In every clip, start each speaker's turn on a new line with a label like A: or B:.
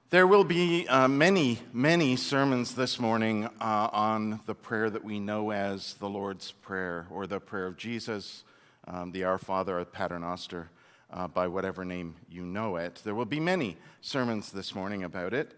A: There will be many sermons this morning on the prayer that we know as the Lord's Prayer, or the prayer of Jesus, the Our Father, or Pater Noster, by whatever name you know it. There will be many sermons this morning about it.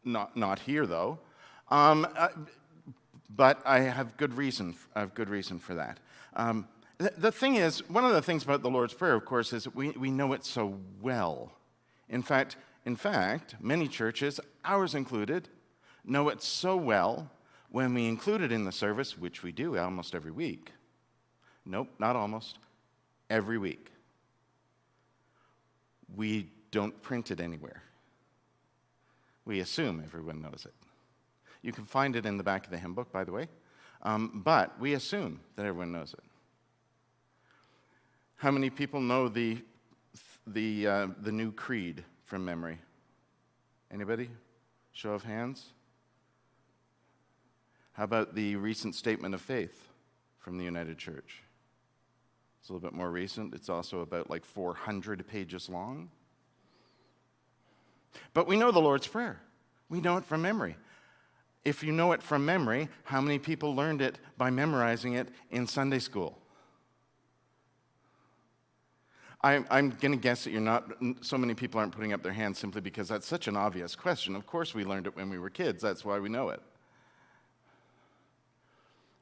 A: Not here, though. But I have good reason. For that. The thing is, one of the things about the Lord's Prayer, of course, is that we know it so well. In fact, many churches, ours included, know it so well when we include it in the service, which we do almost every week. Nope, not almost. Every week. We don't print it anywhere. We assume everyone knows it. You can find it in the back of the hymn book, by the way, but we assume that everyone knows it. How many people know the new creed from memory? Anybody? Show of hands. How about the recent statement of faith from the United Church? It's a little bit more recent. It's also about 400 pages long. But we know the Lord's Prayer. We know it from memory. If you know it from memory, how many people learned it by memorizing it in Sunday school? I'm going to guess that so many people aren't putting up their hands simply because that's such an obvious question. Of course we learned it when we were kids. That's why we know it.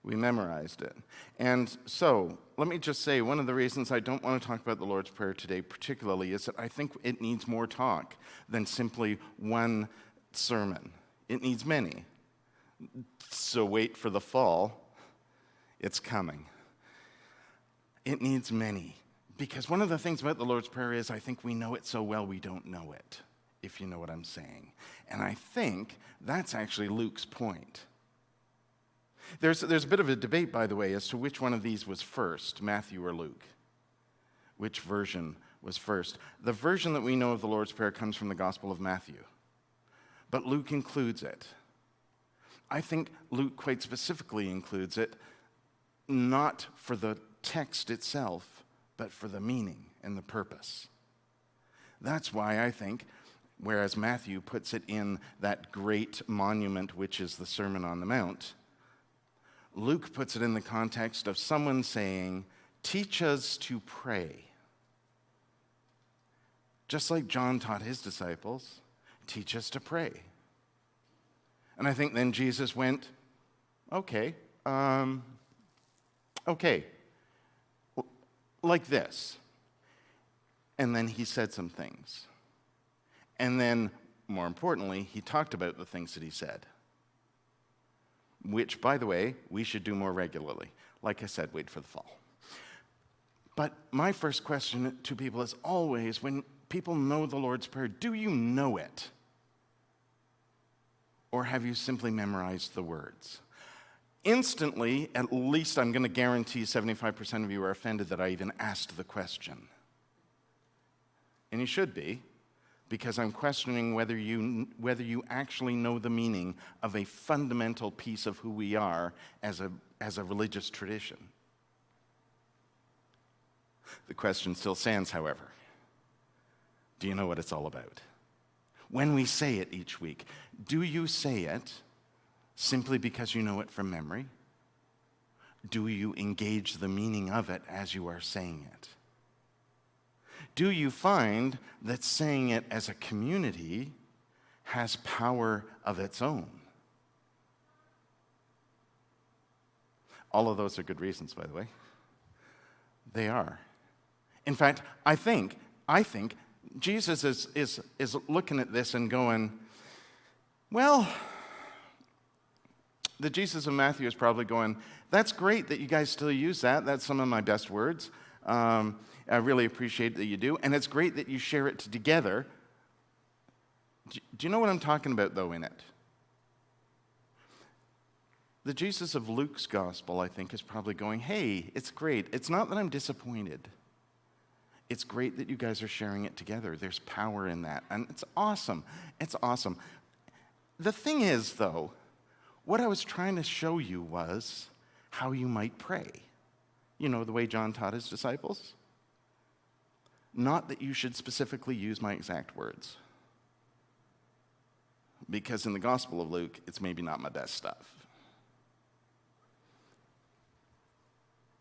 A: We memorized it. And so, let me just say, one of the reasons I don't want to talk about the Lord's Prayer today particularly is that I think it needs more talk than simply one sermon. It needs many. So wait for the fall. It's coming. It needs many. Because one of the things about the Lord's Prayer is I think we know it so well we don't know it, if you know what I'm saying. And I think that's actually Luke's point. There's a bit of a debate, by the way, as to which one of these was first, Matthew or Luke. Which version was first? The version that we know of the Lord's Prayer comes from the Gospel of Matthew. But Luke includes it. I think Luke quite specifically includes it, not for the text itself, but for the meaning and the purpose. That's why I think, whereas Matthew puts it in that great monument, which is the Sermon on the Mount, Luke puts it in the context of someone saying, teach us to pray. Just like John taught his disciples, teach us to pray. And I think then Jesus went, okay, like this. And then he said some things. And then, more importantly, he talked about the things that he said. Which, by the way, we should do more regularly. Like I said, wait for the fall. But my first question to people is always, when people know the Lord's Prayer, do you know it? Or have you simply memorized the words? Instantly, at least I'm going to guarantee 75% of you are offended that I even asked the question. And you should be, because I'm questioning whether you actually know the meaning of a fundamental piece of who we are as a religious tradition. The question still stands, however. Do you know what it's all about? When we say it each week, do you say it simply because you know it from memory? Do you engage the meaning of it as you are saying it? Do you find that saying it as a community has power of its own? All of those are good reasons, by the way. They are. In fact, I think Jesus is looking at this and going, well, the Jesus of Matthew is probably going, that's great that you guys still use that. That's some of my best words. I really appreciate that you do. And it's great that you share it together. Do you know what I'm talking about, though, in it? The Jesus of Luke's gospel, I think, is probably going, hey, it's great. It's not that I'm disappointed. It's great that you guys are sharing it together. There's power in that. And it's awesome. It's awesome. The thing is, though, what I was trying to show you was how you might pray. You know, the way John taught his disciples. Not that you should specifically use my exact words. because in the Gospel of Luke, it's maybe not my best stuff.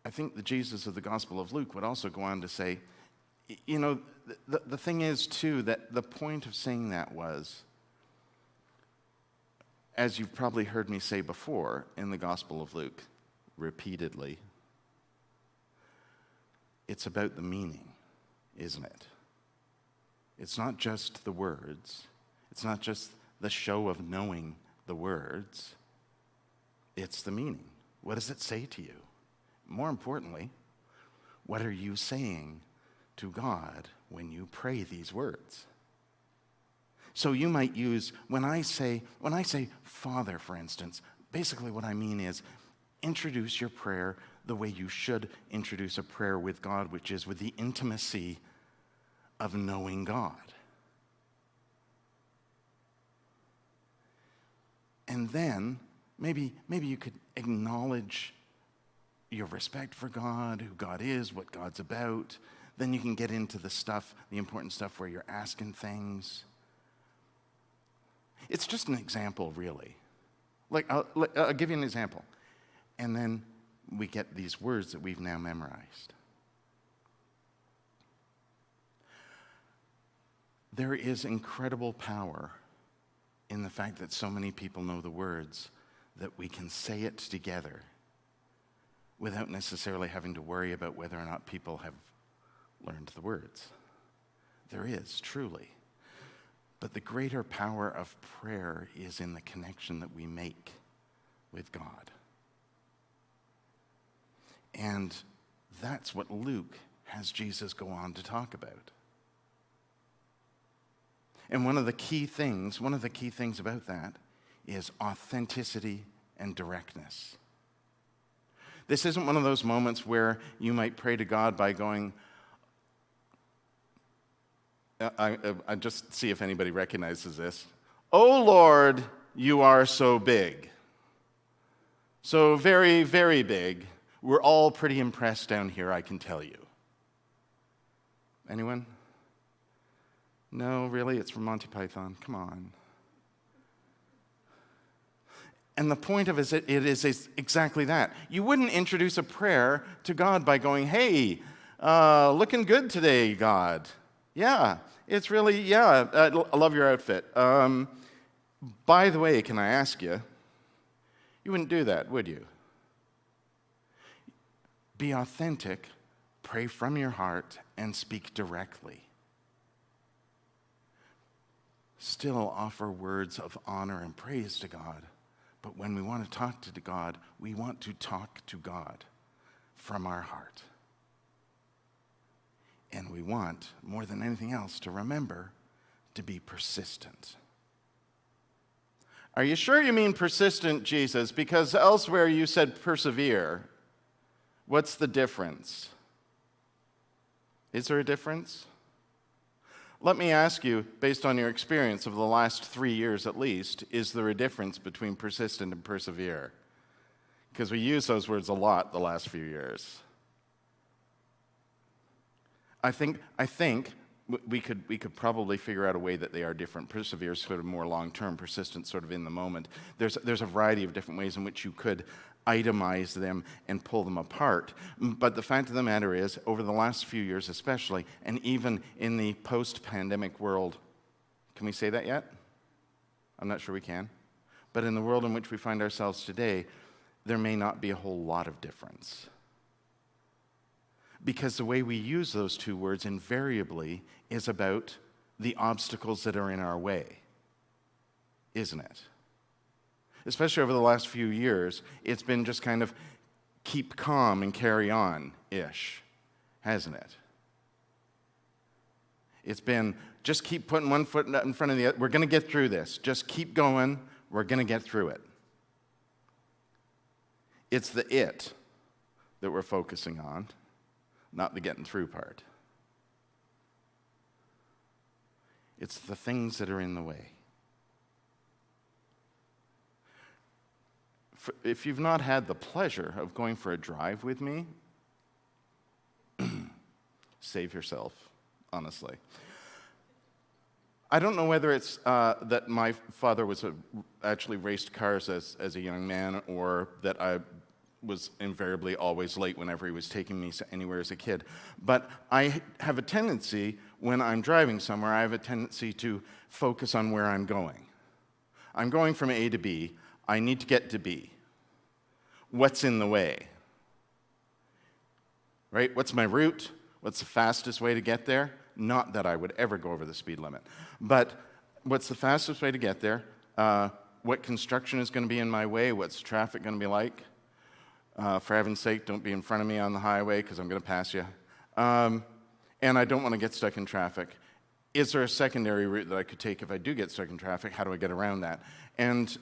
A: I think the Jesus of the Gospel of Luke would also go on to say, you know, the thing is, too, that the point of saying that was, as you've probably heard me say before in the Gospel of Luke, repeatedly, it's about the meaning, isn't it? It's not just the words. It's not just the show of knowing the words. It's the meaning. What does it say to you? More importantly, what are you saying to God when you pray these words? So you might use, when I say Father, for instance, basically what I mean is introduce your prayer the way you should introduce a prayer with God, which is with the intimacy of knowing God. And then maybe you could acknowledge your respect for God, who God is, what God's about. Then you can get into the stuff, the important stuff where you're asking things. It's just an example, really. Like, I'll give you an example. And then we get these words that we've now memorized. There is incredible power in the fact that so many people know the words, that we can say it together without necessarily having to worry about whether or not people have learned the words. There is, truly. But the greater power of prayer is in the connection that we make with God. And that's what Luke has Jesus go on to talk about. And one of the key things about that is authenticity and directnness. This isn't one of those moments where you might pray to God by going, I just see if anybody recognizes this. Oh Lord, you are so big. So very, very big. We're all pretty impressed down here, I can tell you. Anyone? No, really? It's from Monty Python. Come on. And the point of it is exactly that. You wouldn't introduce a prayer to God by going, hey, looking good today, God. Yeah, it's really, I love your outfit. By the way, can I ask you, you wouldn't do that, would you? Be authentic, pray from your heart, and speak directly. Still offer words of honor and praise to God. But when we want to talk to God, we want to talk to God from our heart. And we want, more than anything else, to remember to be persistent. Are you sure you mean persistent, Jesus? Because elsewhere you said persevere. What's the difference? Is there a difference? Let me ask you, based on your experience of the last 3 years at least, is there a difference between persistent and persevere? Because we use those words a lot the last few years. I think we could probably figure out a way that they are different. Persevere is sort of more long-term, persistent sort of in the moment. There's a variety of different ways in which you could itemize them and pull them apart. But the fact of the matter is, over the last few years especially, and even in the post-pandemic world, can we say that yet? I'm not sure we can. But in the world in which we find ourselves today, there may not be a whole lot of difference. Because the way we use those two words invariably is about the obstacles that are in our way, isn't it? Especially over the last few years, it's been just kind of keep calm and carry on-ish, hasn't it? It's been just keep putting one foot in front of the other. We're going to get through this. Just keep going. We're going to get through it. It's the it that we're focusing on, not the getting through part. It's the things that are in the way. If you've not had the pleasure of going for a drive with me, save yourself, honestly. I don't know whether it's that my father actually raced cars as a young man, or that I was invariably always late whenever he was taking me anywhere as a kid. But I have a tendency, when I'm driving somewhere, I have a tendency to focus on where I'm going. I'm going from A to B. I need to get to B. What's in the way? Right? What's my route? What's the fastest way to get there? Not that I would ever go over the speed limit. But what's the fastest way to get there? What construction is going to be in my way? What's traffic going to be like? For heaven's sake, don't be in front of me on the highway because I'm going to pass you. And I don't want to get stuck in traffic. Is there a secondary route that I could take if I do get stuck in traffic? How do I get around that? And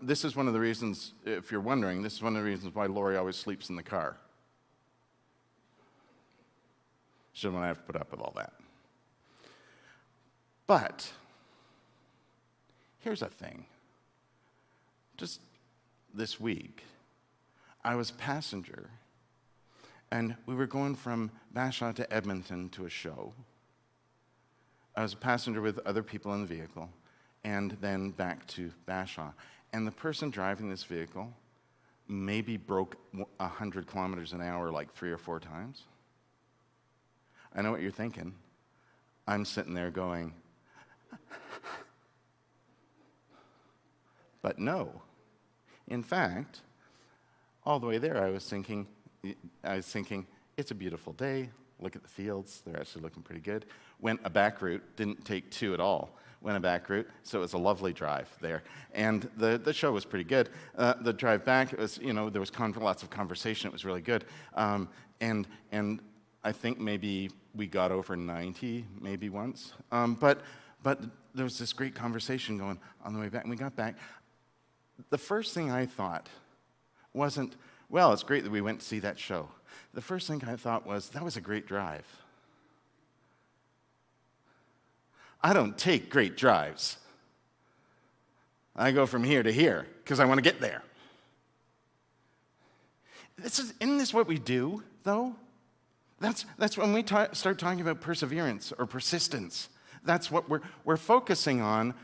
A: this is one of the reasons, if you're wondering, this is one of the reasons why Lori always sleeps in the car. She doesn't want to have to put up with all that. But here's a thing. Just this week, I was a passenger, and we were going from Bashaw to Edmonton to a show. I was a passenger with other people in the vehicle, and then back to Bashaw. And the person driving this vehicle maybe broke 100 kilometers an hour like 3 or 4 times. I know what you're thinking. I'm sitting there going, but no. In fact, all the way there, I was thinking, it's a beautiful day. Look at the fields. They're actually looking pretty good. Went a back route. Didn't take 2 at all. Went a back route. So it was a lovely drive there. And the show was pretty good. The drive back, it was, there was lots of conversation. It was really good. And I think maybe we got over 90 maybe once. But there was this great conversation going on the way back. And we got back. The first thing I thought wasn't, well, it's great that we went to see that show. The first thing I thought was, that was a great drive. I don't take great drives. I go from here to here because I want to get there. Isn't this what we do, though? That's when we start talking about perseverance or persistence. That's what we're focusing on.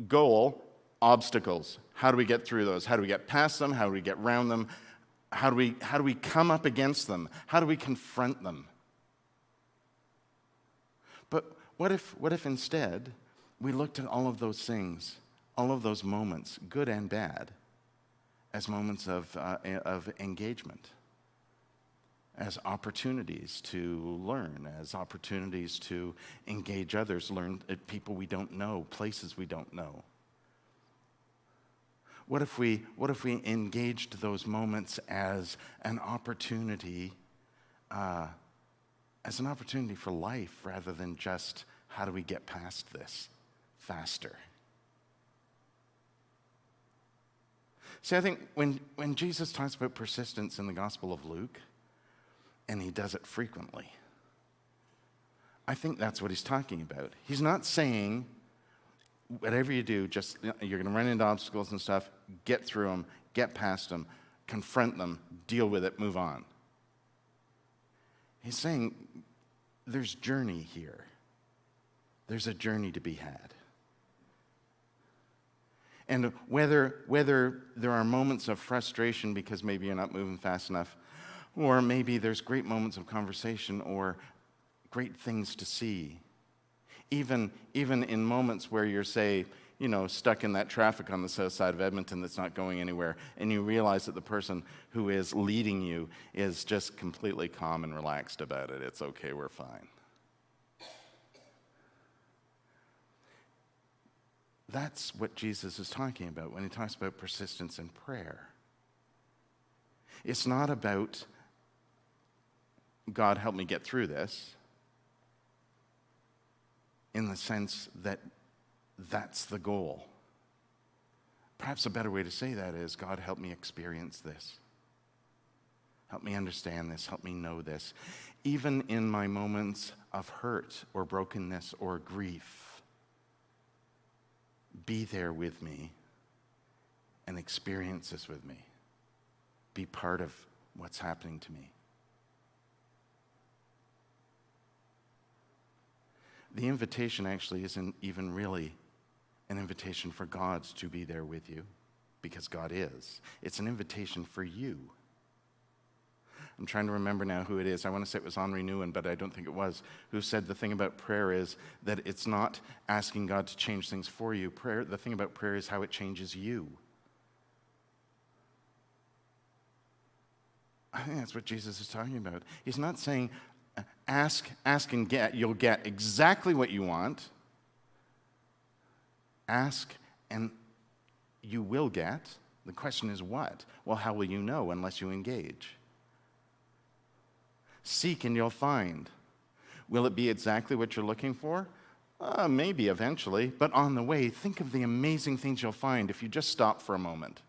A: Goal, obstacles. How do we get through those? How do we get past them? How do we get around them? How do we come up against them? How do we confront them? But what if instead we looked at all of those things, all of those moments, good and bad, as moments of engagement, as opportunities to learn, as opportunities to engage others, learn people we don't know, places we don't know? What if we engaged those moments as an opportunity for life, rather than just how do we get past this faster? See, I think when Jesus talks about persistence in the Gospel of Luke, and he does it frequently, I think that's what he's talking about. He's not saying, whatever you do, just you're going to run into obstacles and stuff, get through them, get past them, confront them, deal with it, move on. He's saying there's journey here. There's a journey to be had. And whether there are moments of frustration because maybe you're not moving fast enough, or maybe there's great moments of conversation or great things to see, even in moments where you're, say, stuck in that traffic on the south side of Edmonton that's not going anywhere, and you realize that the person who is leading you is just completely calm and relaxed about it. It's okay, we're fine. That's what Jesus is talking about when he talks about persistence in prayer. It's not about, God, help me get through this, in the sense that that's the goal. Perhaps a better way to say that is, God, help me experience this. Help me understand this. Help me know this. Even in my moments of hurt or brokenness or grief, be there with me and experience this with me. Be part of what's happening to me. The invitation actually isn't even really an invitation for God to be there with you, because God is. It's an invitation for you. I'm trying to remember now who it is. I want to say it was Henri Nouwen, but I don't think it was, who said the thing about prayer is that it's not asking God to change things for you. The thing about prayer is how it changes you. I think that's what Jesus is talking about. He's not saying, ask and get. You'll get exactly what you want. Ask and you will get. The question is what? Well, how will you know unless you engage? Seek and you'll find. Will it be exactly what you're looking for? Maybe eventually, but on the way, think of the amazing things you'll find if you just stop for a moment.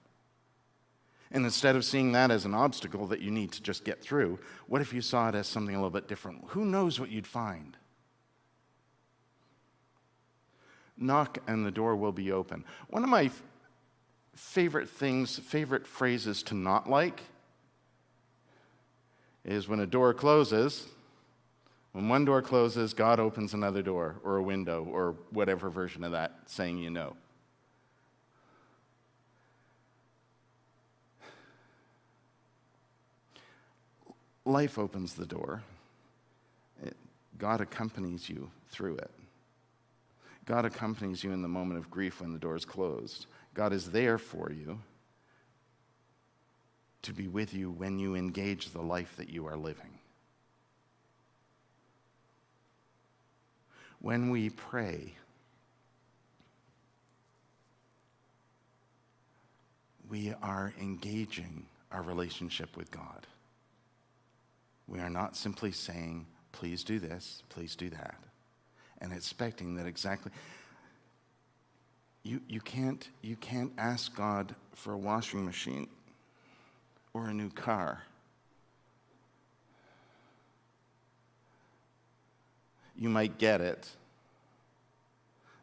A: And instead of seeing that as an obstacle that you need to just get through, what if you saw it as something a little bit different? Who knows what you'd find? Knock and the door will be open. One of my favorite phrases to not like is when a door closes, when one door closes, God opens another door or a window or whatever version of that saying you know. Life opens the door. God accompanies you through it. God accompanies you in the moment of grief when the door is closed. God is there for you to be with you when you engage the life that you are living. When we pray, we are engaging our relationship with God. We are not simply saying, please do this, please do that, and expecting that exactly. You can't ask God for a washing machine or a new car. You might get it,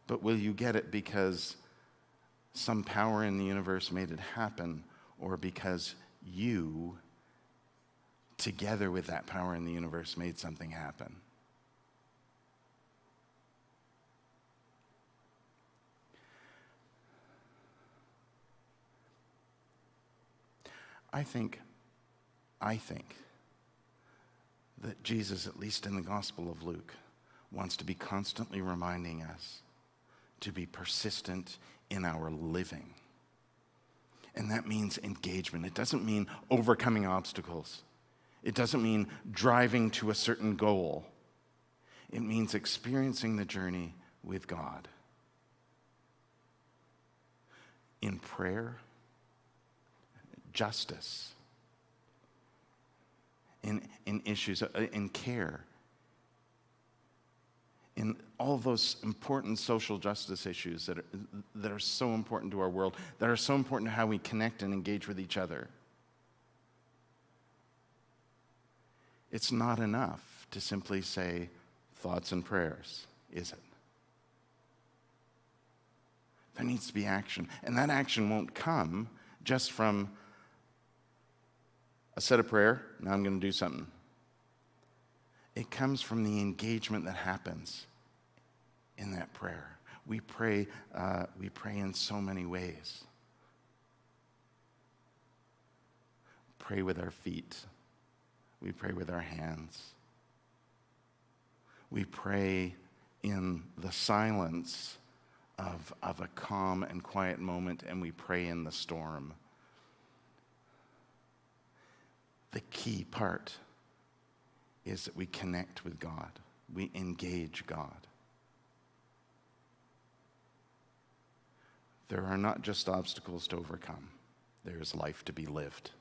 A: but will you get it because some power in the universe made it happen, or because you, together with that power in the universe, made something happen? I think that Jesus, at least in the Gospel of Luke, wants to be constantly reminding us to be persistent in our living. And that means engagement. It doesn't mean overcoming obstacles. It doesn't mean driving to a certain goal. It means experiencing the journey with God. In prayer, justice, in issues, in care, in all those important social justice issues that are so important to our world, that are so important to how we connect and engage with each other. It's not enough to simply say thoughts and prayers, is it? There needs to be action, and that action won't come just from I said a prayer, now I'm going to do something. It comes from the engagement that happens in that prayer. We pray in so many ways. Pray with our feet. We pray with our hands. We pray in the silence of a calm and quiet moment, and we pray in the storm. The key part is that we connect with God. We engage God. There are not just obstacles to overcome. There is life to be lived.